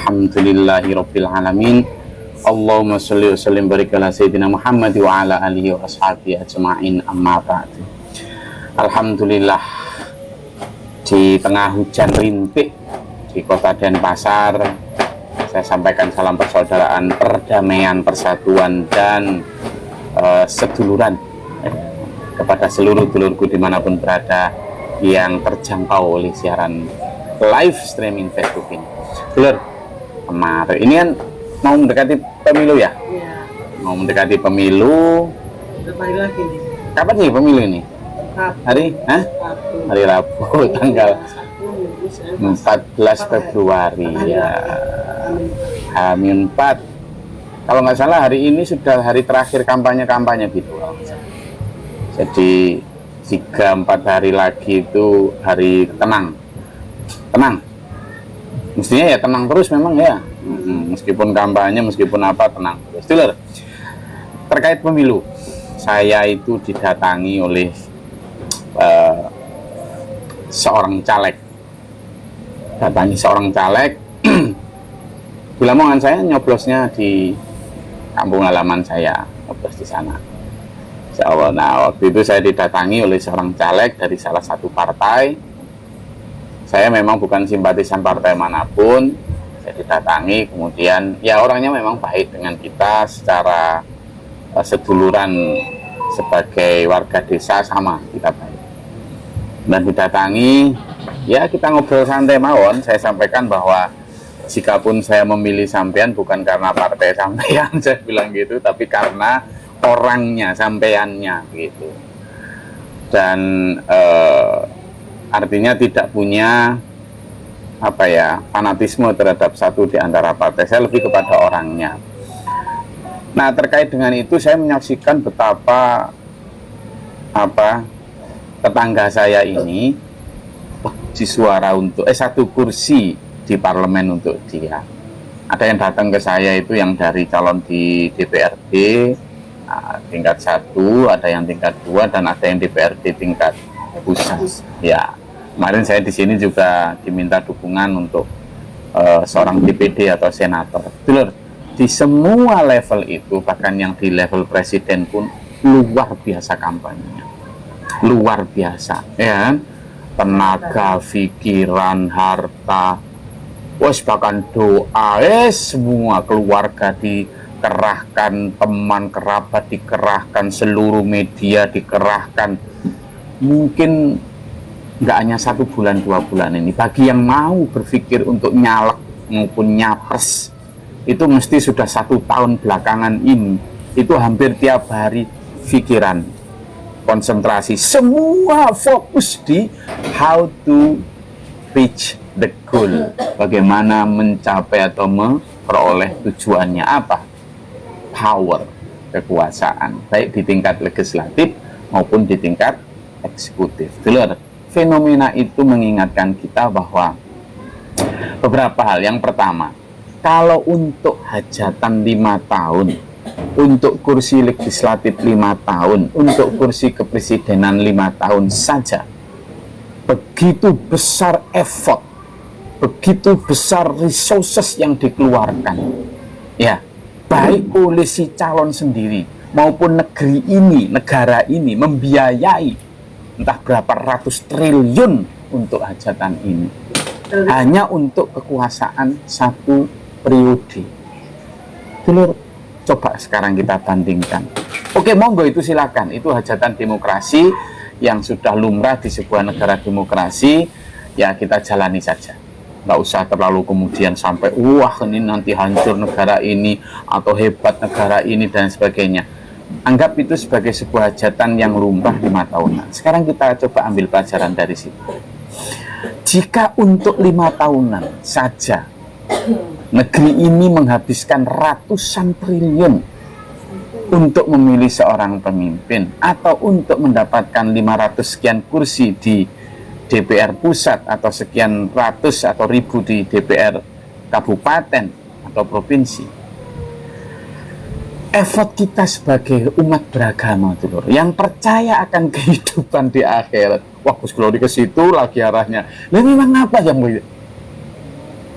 Alhamdulillahirabbil alamin. Allahumma sholli wa sallim barik ala sayyidina Muhammad wa ala alihi wa ashabihi ajma'in, amma ba'du. Alhamdulillah, di tengah hujan rintik di kota Denpasar, saya sampaikan salam persaudaraan, perdamaian, persatuan, dan seduluran kepada seluruh dulurku dimanapun berada yang terjangkau oleh siaran live streaming Facebook ini. Dulur, kemarin ini kan mau mendekati pemilu ya? Iya. Mau mendekati pemilu. Berapa hari lagi nih? Kapan nih pemilu ini? Hari? Hah? Hari Rabu, tanggal 14 Februari ya. H-4. Kalau nggak salah hari ini sudah hari terakhir kampanye-kampanye gitu. Jadi 3-4 hari lagi itu hari tenang. Tenang. Mestinya ya tenang terus memang ya. Meskipun kampanye, meskipun apa, tenang terus. Dulur, terkait pemilu, saya itu didatangi oleh seorang caleg. Datangi seorang caleg. Di Lamongan, saya nyoblosnya di kampung halaman saya, nyoblos di sana. Nah, waktu itu saya didatangi oleh seorang caleg dari salah satu partai. Saya memang bukan simpatisan partai manapun. Saya didatangi, kemudian ya orangnya memang baik dengan kita secara seduluran, sebagai warga desa sama kita baik. Dan didatangi, ya kita ngobrol santai mawon. Saya sampaikan bahwa jikapun saya memilih sampean bukan karena partai sampean, saya bilang gitu, tapi karena orangnya, sampeannya gitu. Dan artinya tidak punya apa ya, fanatisme terhadap satu di antara partai. Saya lebih kepada orangnya. Nah, terkait dengan itu saya menyaksikan betapa tetangga saya ini di suara untuk satu kursi di parlemen untuk dia. Ada yang datang ke saya itu yang dari calon di DPRD tingkat 1, ada yang tingkat 2, dan ada yang DPRD tingkat pusat. Ya, kemarin saya di sini juga diminta dukungan untuk seorang DPD atau senator. Dulur, di semua level itu, bahkan yang di level presiden pun luar biasa kampanyenya, luar biasa, ya kan? Tenaga, pikiran, harta, bahkan doa, semua keluarga dikerahkan, teman kerabat dikerahkan, seluruh media dikerahkan. Mungkin nggak hanya 1 bulan 2 bulan ini, bagi yang mau berpikir untuk nyalek maupun nyapres, itu mesti sudah 1 tahun belakangan ini, itu hampir tiap hari pikiran, konsentrasi, semua fokus di how to reach the goal, bagaimana mencapai atau memperoleh tujuannya apa, power, kekuasaan, baik di tingkat legislatif maupun di tingkat eksekutif. Dulur, fenomena itu mengingatkan kita bahwa beberapa hal. Yang pertama, kalau untuk hajatan 5 tahun, untuk kursi legislatif 5 tahun, untuk kursi kepresidenan 5 tahun saja, begitu besar effort, begitu besar resources yang dikeluarkan, ya, baik oleh si calon sendiri maupun negeri ini, negara ini membiayai entah berapa ratus triliun untuk hajatan ini, hanya untuk kekuasaan 1 periode. Dulur, coba sekarang kita bandingkan. Oke, monggo, itu silakan, itu hajatan demokrasi yang sudah lumrah di sebuah negara demokrasi, ya kita jalani saja. Nggak usah terlalu kemudian sampai wah ini nanti hancur negara ini atau hebat negara ini dan sebagainya. Anggap itu sebagai sebuah hajatan yang lumrah 5 tahunan. Sekarang kita coba ambil pelajaran dari situ. Jika untuk 5 tahunan saja negeri ini menghabiskan ratusan triliun untuk memilih seorang pemimpin, atau untuk mendapatkan 500 sekian kursi di DPR pusat, atau sekian ratus atau ribu di DPR kabupaten atau provinsi, effort kita sebagai umat beragama, dulur, yang percaya akan kehidupan di akhirat, wah Gus Glori ke situ lagi arahnya. Lah memang apa yang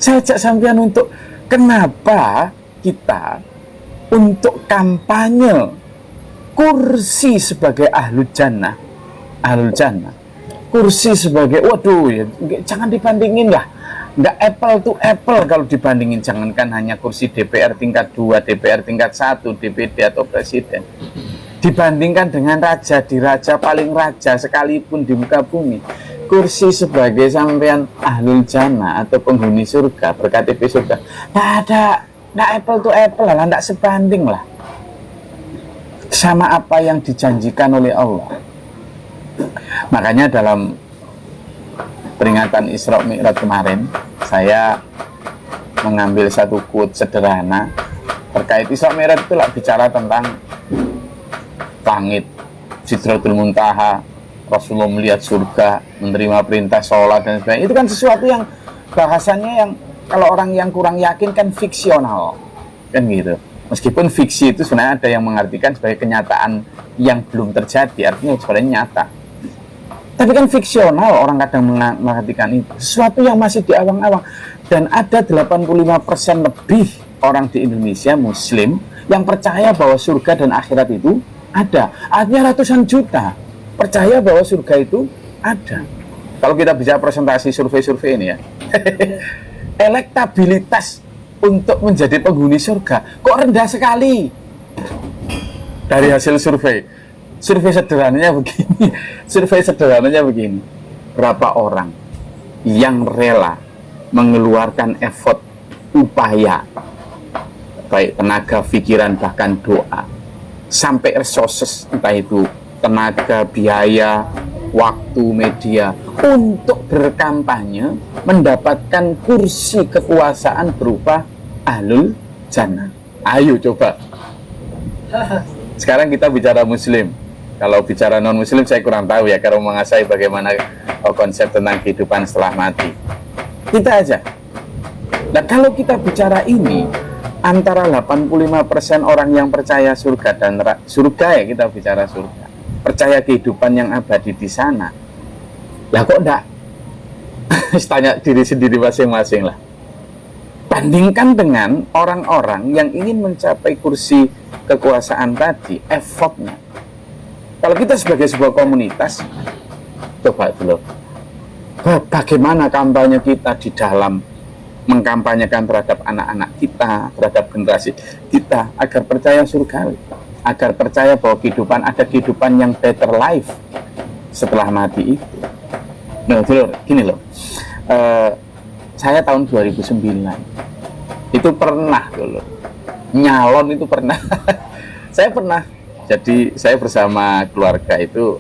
Saya ajak sampean untuk kenapa kita untuk kampanye kursi sebagai ahlul jannah, kursi sebagai, waduh ya, jangan dibandingin lah, nggak apple to apple kalau dibandingin. Jangankan hanya kursi DPR tingkat 2, DPR tingkat 1, DPD atau presiden, dibandingkan dengan raja di raja paling raja sekalipun di muka bumi, kursi sebagai sampean ahlul jannah atau penghuni surga, berKTP surga, nggak apple to apple lah, nggak sebanding lah sama apa yang dijanjikan oleh Allah. Makanya dalam peringatan Isra Mi'raj kemarin, saya mengambil satu quote sederhana terkait Isra Mi'raj. Itu lah bicara tentang langit, Sidratul Muntaha, Rasulullah melihat surga, menerima perintah sholat dan sebagainya. Itu kan sesuatu yang bahasannya yang kalau orang yang kurang yakin kan fiksional, kan gitu. Meskipun fiksi itu sebenarnya ada yang mengartikan sebagai kenyataan yang belum terjadi, artinya sebenarnya nyata. Tapi kan fiksional, orang kadang mengartikan itu sesuatu yang masih di awang-awang. Dan ada 85% lebih orang di Indonesia Muslim yang percaya bahwa surga dan akhirat itu ada. Artinya ratusan juta percaya bahwa surga itu ada. Kalau kita bicara presentasi survei-survei ini ya, elektabilitas untuk menjadi penghuni surga kok rendah sekali dari hasil survei. Survei sederhananya begini, berapa orang yang rela mengeluarkan effort, upaya, baik tenaga, pikiran, bahkan doa, sampai resources, entah itu tenaga, biaya, waktu, media, untuk berkampanye mendapatkan kursi kekuasaan berupa ahlul jannah. Ayo coba. Sekarang kita bicara muslim. Kalau bicara non muslim saya kurang tahu ya, karena mengasai bagaimana konsep tentang kehidupan setelah mati. Kita aja. Nah, kalau kita bicara ini, antara 85% orang yang percaya surga dan surga, ya kita bicara surga, percaya kehidupan yang abadi di sana. Lah kok enggak? Tanya diri sendiri masing-masing lah. Bandingkan dengan orang-orang yang ingin mencapai kursi kekuasaan tadi, effortnya. Kalau kita sebagai sebuah komunitas, coba dulu, bagaimana kampanye kita di dalam mengkampanyekan terhadap anak-anak kita, terhadap generasi kita, agar percaya surgawi, agar percaya bahwa kehidupan, ada kehidupan yang better life setelah mati itu. Nah, dulu, gini loh, saya tahun 2009 itu pernah dulu nyalon, itu pernah saya pernah, jadi saya bersama keluarga itu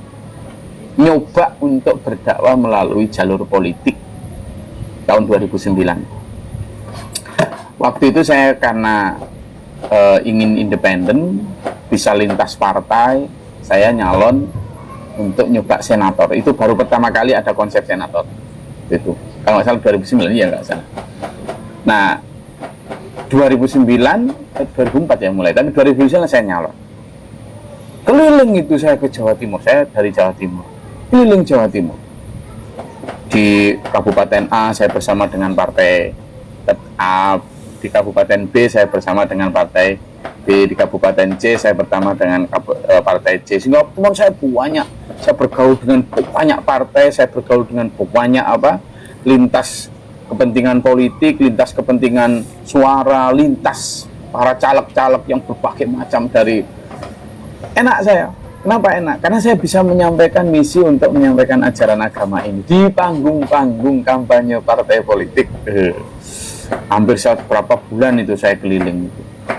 nyoba untuk berdakwah melalui jalur politik tahun 2009. Waktu itu saya karena ingin independen, bisa lintas partai, saya nyalon untuk nyoba senator. Itu baru pertama kali ada konsep senator. Itu kalau nggak salah 2009, ya nggak salah. Nah, 2004 ya mulai, tapi 2009 saya nyalon. Keliling itu saya ke Jawa Timur, saya dari Jawa Timur, keliling Jawa Timur. Di Kabupaten A saya bersama dengan partai A, di Kabupaten B saya bersama dengan partai B, di Kabupaten C saya bersama dengan partai C. Sehingga teman saya banyak, saya bergaul dengan banyak partai, saya bergaul dengan banyak lintas kepentingan politik, lintas kepentingan suara, lintas para caleg-caleg yang berbagai macam. Dari enak saya. Kenapa enak? Karena saya bisa menyampaikan misi untuk menyampaikan ajaran agama ini di panggung-panggung kampanye partai politik. Hampir berapa bulan itu saya keliling.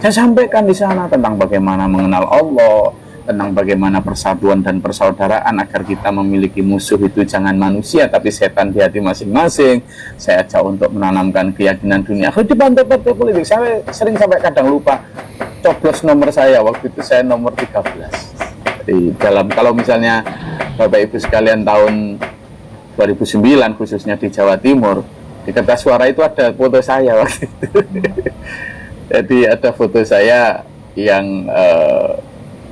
Saya sampaikan di sana tentang bagaimana mengenal Allah, tentang bagaimana persatuan dan persaudaraan, agar kita memiliki musuh itu jangan manusia tapi setan di hati masing-masing. Saya ajak untuk menanamkan keyakinan dunia di partai politik. Saya sering sampai kadang lupa coblos nomor saya, waktu itu saya nomor 13. Di dalam, kalau misalnya Bapak Ibu sekalian tahun 2009 khususnya di Jawa Timur, di kertas suara itu ada foto saya waktu itu. Jadi ada foto saya yang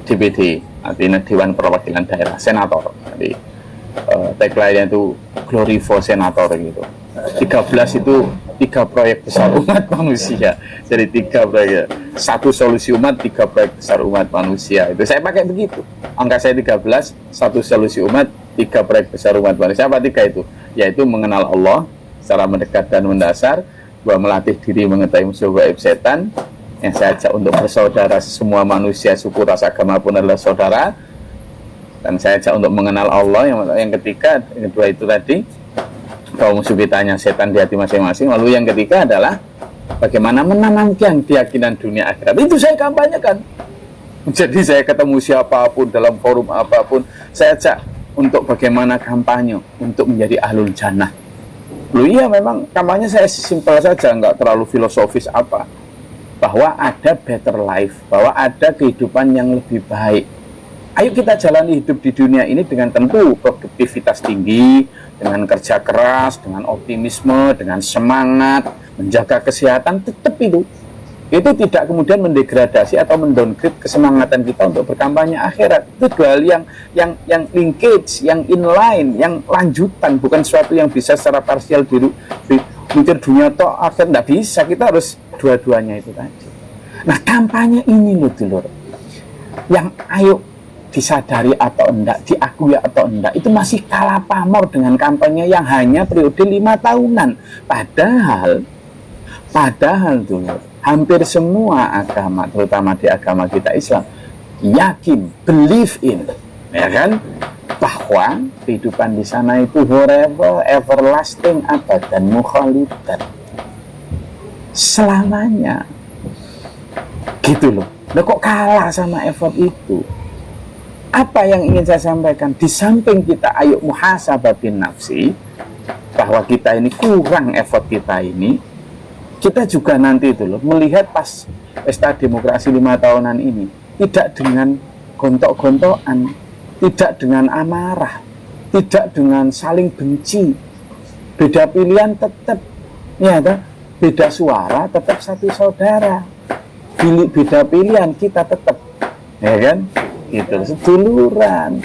DPD, artinya Dewan Perwakilan Daerah, senator. Jadi tagline-nya itu Glory for Senator gitu. 13 itu 3 proyek besar umat manusia. Jadi 3 proyek, 1 solusi umat, 3 proyek besar umat manusia. Itu saya pakai begitu. Angka saya 13, 1 solusi umat, 3 proyek besar umat manusia. Apa 3 itu? Yaitu mengenal Allah secara mendekat dan mendasar, 2 melatih diri mengetahui musuh gaib setan, yang saya ajak untuk bersaudara semua manusia, suku, ras, agama pun adalah saudara, dan saya ajak untuk mengenal Allah. Yang ketiga, yang kedua itu tadi, bahwa musuh kitanya setan di hati masing-masing. Lalu yang ketiga adalah bagaimana menanamkan keyakinan dunia akhirat. Itu saya kampanyekan. Jadi saya ketemu siapapun dalam forum apapun, saya ajak untuk bagaimana kampanye untuk menjadi ahlul jannah. Loh iya, memang kampanye saya simpel saja, nggak terlalu filosofis apa. Bahwa ada better life, bahwa ada kehidupan yang lebih baik. Ayo kita jalani hidup di dunia ini dengan tentu produktivitas tinggi, dengan kerja keras, dengan optimisme, dengan semangat, menjaga kesehatan, tetap itu tidak kemudian mendegradasi atau mendowngrade kesemangatan kita untuk berkampanye akhirat. Itu dua hal yang linkage, yang inline, yang lanjutan, bukan sesuatu yang bisa secara parsial mikir dunia toh akhir, tidak bisa. Kita harus dua-duanya itu tadi. Nah, kampanye ini loh dulur, yang ayo disadari atau enggak, diakui atau enggak, itu masih kalah pamor dengan kampanye yang hanya periode 5 tahunan. Padahal dulur, hampir semua agama, terutama di agama kita Islam, yakin, believe in, ya kan, bahwa kehidupan di sana itu forever, everlasting, abadan, mukhalidan, selamanya, gitu loh. Nah, kok kalah sama effort itu? Apa yang ingin saya sampaikan? Di samping kita ayo muhasabah bin nafsi, bahwa kita ini kurang effort kita ini, kita juga nanti itu loh melihat pas pesta demokrasi 5 tahunan ini tidak dengan gontok-gontokan, tidak dengan amarah, tidak dengan saling benci, beda pilihan tetap, ya kan? Beda suara tetap satu saudara, beda pilihan kita tetap, ya kan? Gitu, seduluran,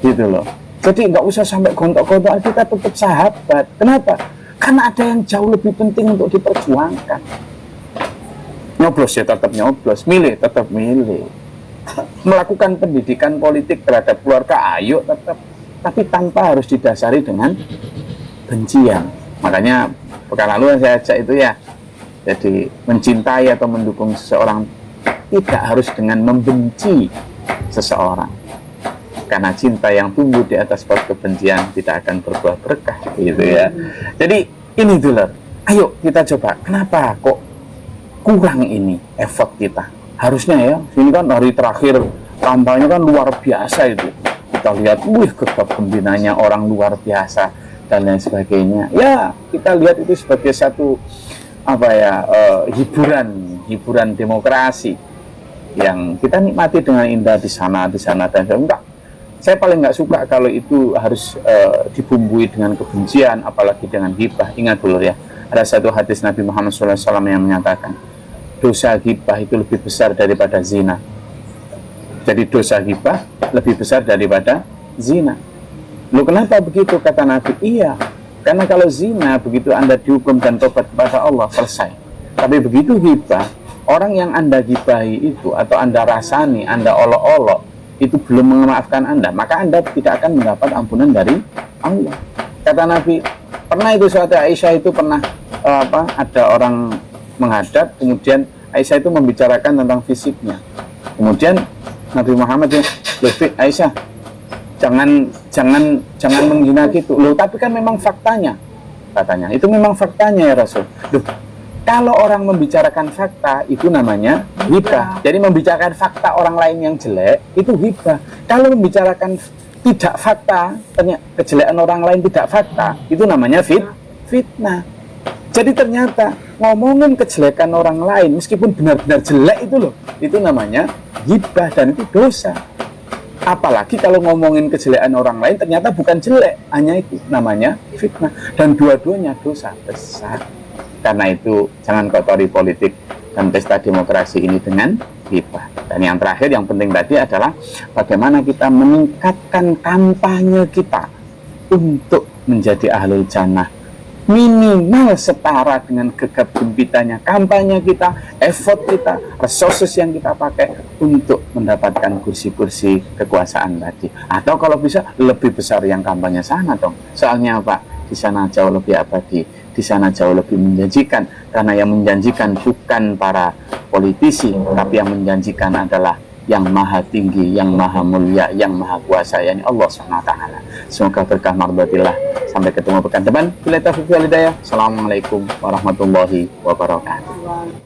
gitu loh. Jadi nggak usah sampai gontok-gontokan, kita tetap sahabat. Kenapa? Karena ada yang jauh lebih penting untuk diperjuangkan. Nyoblos ya tetap nyoblos, milih tetap milih. Melakukan pendidikan politik terhadap keluarga, ayo tetap, tapi tanpa harus didasari dengan bencian. Makanya pekan lalu yang saya ajak itu ya, jadi mencintai atau mendukung seseorang tidak harus dengan membenci seseorang, karena cinta yang tumbuh di atas pohon kebencian tidak akan berbuah berkah, gitu ya. Jadi ini dulu, ayo kita coba. Kenapa kok kurang ini effort kita? Harusnya ya, ini kan hari terakhir kampanye kan luar biasa itu. Kita lihat, wih, gegap gembiranya orang luar biasa dan lain sebagainya. Ya, kita lihat itu sebagai satu hiburan demokrasi yang kita nikmati dengan indah di sana dan enggak. Saya paling nggak suka kalau itu harus dibumbui dengan kebencian, apalagi dengan ghibah. Ingat dulu ya, ada satu hadis Nabi Muhammad SAW yang menyatakan dosa ghibah itu lebih besar daripada zina. Jadi dosa ghibah lebih besar daripada zina. Loh, kenapa begitu? Kata Nabi, iya, karena kalau zina begitu Anda dihukum dan tobat kepada Allah, selesai. Tapi begitu ghibah, orang yang Anda gibahi itu atau Anda rasani, Anda olok-olok, itu belum memaafkan Anda, maka Anda tidak akan mendapat ampunan dari Allah. Kata Nabi, pernah itu suatu Aisyah itu pernah ada orang menghadap, kemudian Aisyah itu membicarakan tentang fisiknya. Kemudian Nabi Muhammad ya, lebih Aisyah, jangan menghina gitu. Loh, tapi kan memang faktanya, katanya. Itu memang faktanya ya Rasul. Loh, kalau orang membicarakan fakta itu namanya ghibah. Jadi membicarakan fakta orang lain yang jelek itu ghibah. Kalau membicarakan tidak fakta, ternyata kejelekan orang lain tidak fakta, itu namanya fitnah. Jadi ternyata ngomongin kejelekan orang lain meskipun benar-benar jelek itu loh, itu namanya ghibah dan itu dosa. Apalagi kalau ngomongin kejelekan orang lain ternyata bukan jelek, hanya itu namanya fitnah, dan dua-duanya dosa besar. Karena itu jangan kotori politik dan pesta demokrasi ini dengan ghibah. Dan yang terakhir, yang penting tadi adalah bagaimana kita meningkatkan kampanye kita untuk menjadi ahlul jannah, minimal setara dengan gegap gempitanya kampanye kita, effort kita, resources yang kita pakai untuk mendapatkan kursi-kursi kekuasaan tadi. Atau kalau bisa lebih besar yang kampanye sana dong. Soalnya Pak, di sana jauh lebih abadi, di sana jauh lebih menjanjikan, karena yang menjanjikan bukan para politisi, tapi yang menjanjikan adalah yang maha tinggi, yang maha mulia, yang maha kuasa, yakni Allah SWT. Semoga berkah mardatillah. Sampai ketemu pekan depan. Bila taufiq wal hidayah. Assalamualaikum warahmatullahi wabarakatuh.